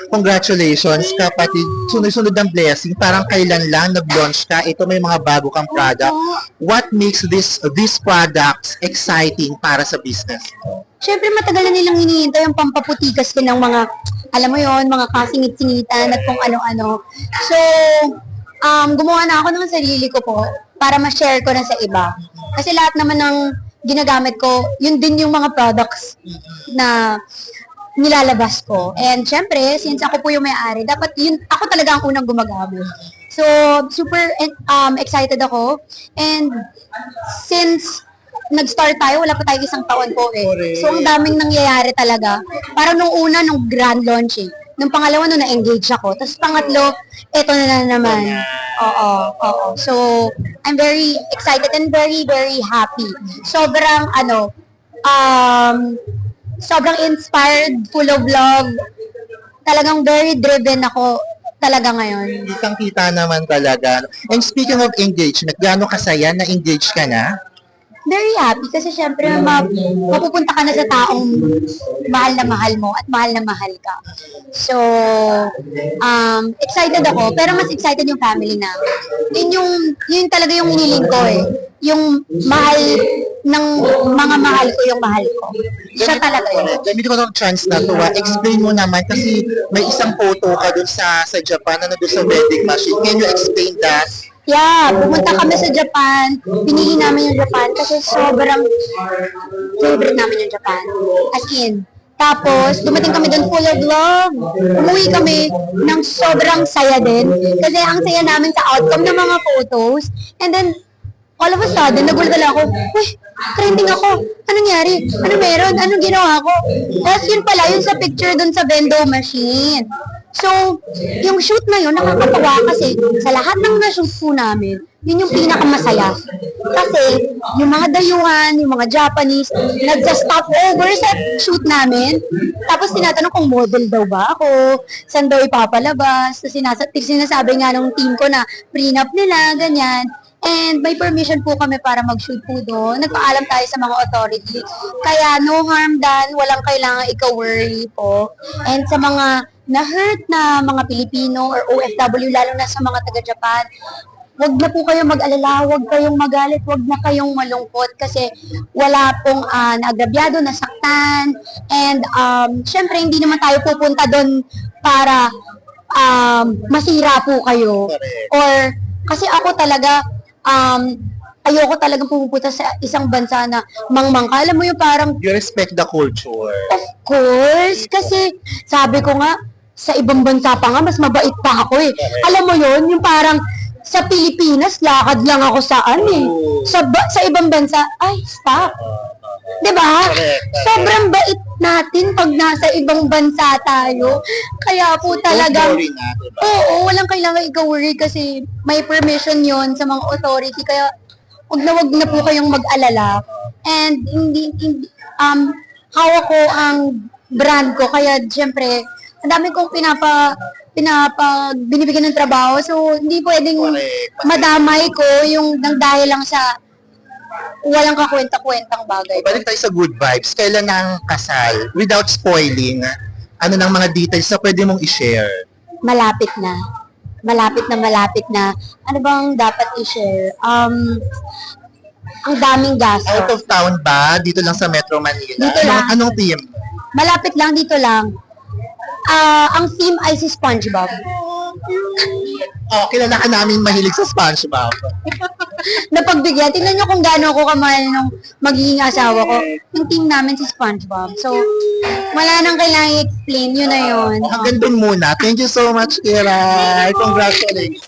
Congratulations, kapatid. Sunod-sunod ng blessing. Parang kailan lang nag-launch ka. Ito may mga bago kang product. What makes these products exciting para sa business? Siyempre, matagal na nilang hinihintay yung pampaputikas ko ng mga, alam mo yon, mga kasingit-singitan at kung ano-ano. So, gumawa na ako ng sarili ko po para ma-share ko na sa iba. Kasi lahat naman ng ginagamit ko, yun din yung mga products na nilalabas ko. And syempre, since ako po yung may-ari, dapat yun, ako talaga ang unang gumagamit. So, super excited ako. And since nag-start tayo, wala pa tayo isang taon po eh. So, ang daming nangyayari talaga. Para nung una, nung grand launching. Nung pangalawa, nung na-engage ako. Tapos pangatlo, eto na naman. Oo. So, I'm very excited and very, very happy. Sobrang, sobrang inspired, full of love. Talagang very driven ako talaga ngayon. Kitang-kita naman talaga. And speaking of engagement, gaano kasaya na engage ka na? Very happy kasi syempre mapupunta ka na sa taong mahal na mahal mo at mahal na mahal ka. So, excited ako, pero mas excited yung family na. Yun talaga yung hiniling ko eh. Yung mahal ng mga mahal ko yung mahal ko. Siya talaga yun. Gamitin ko ng chance na to. Explain mo naman kasi may isang photo ka dun sa Japan na nandun sa vending machine. Can you explain that? Yeah, pumunta kami sa Japan. Pinili namin yung Japan kasi sobrang favorite namin yung Japan. As in. Tapos, dumating kami doon full of love. Umuwi kami ng sobrang saya din. Kasi ang saya namin sa outcome ng mga photos. And then, all of a sudden, nagulat ako, trending ako. Ano nangyari? Ano meron? Anong ginawa ko? Tapos yun pala, yun sa picture doon sa vending machine. So, yung shoot na yun, nakakatawa kasi sa lahat ng na-shoot po namin, yun yung pinakamasaya. Kasi, yung mga dayuhan, yung mga Japanese, nagsa-stop over sa shoot namin. Tapos, tinatanong kung model daw ba ako, saan daw ipapalabas. So, sinasabi nga ng team ko na prenup nila, ganyan. And may permission po kami para mag-shoot po doon. Nagpaalam tayo sa mga authority. Kaya no harm done, walang kailangan ika-worry po. And sa mga na-hurt na mga Pilipino or OFW, lalo na sa mga taga-Japan, wag na po kayong mag-alala, wag kayong magalit, wag na kayong malungkot kasi wala pong naagrabyado, nasaktan. And syempre, hindi naman tayo pupunta doon para masira po kayo. Or kasi ako talaga, ayoko talagang pumupunta sa isang bansa na mangmangka. Alam mo yung parang... You respect the culture. Of course. Kasi sabi ko nga, sa ibang bansa pa nga, mas mabait pa ako eh. Alam mo yun, yung parang sa Pilipinas, lakad lang ako saan eh. Sa ibang bansa, ay, stop. Diba? Sobrang bait natin pag nasa ibang bansa tayo. Kaya po talagang... Oo, walang kailangan ikaw-worry kasi may permission yon sa mga authority. Kaya wag na po kayong mag-alala. And hawak ko ang brand ko. Kaya syempre, ang dami kong binibigyan ng trabaho. So, hindi pwedeng madamay ko yung nang dahil lang sa walang kakwenta-kwentang bagay. Balik tayo sa good vibes. Kailan ang kasal? Without spoiling, ano ng mga details na pwede mong i-share? Malapit na. Malapit na. Ano bang dapat i-share? Ang daming gasto. Out of town ba? Dito lang sa Metro Manila? Dito lang. Anong team? Malapit lang, dito lang. Ang theme ay si SpongeBob. Kilala ka namin mahilig sa SpongeBob. Napagbigyan. Tingnan nyo kung gaano ako kamahal nung magiging asawa ko. Yung team namin si SpongeBob. So, wala nang kailangan i-explain. Yun na yun. Hanggang dun muna. Thank you so much, Kira. Congratulations.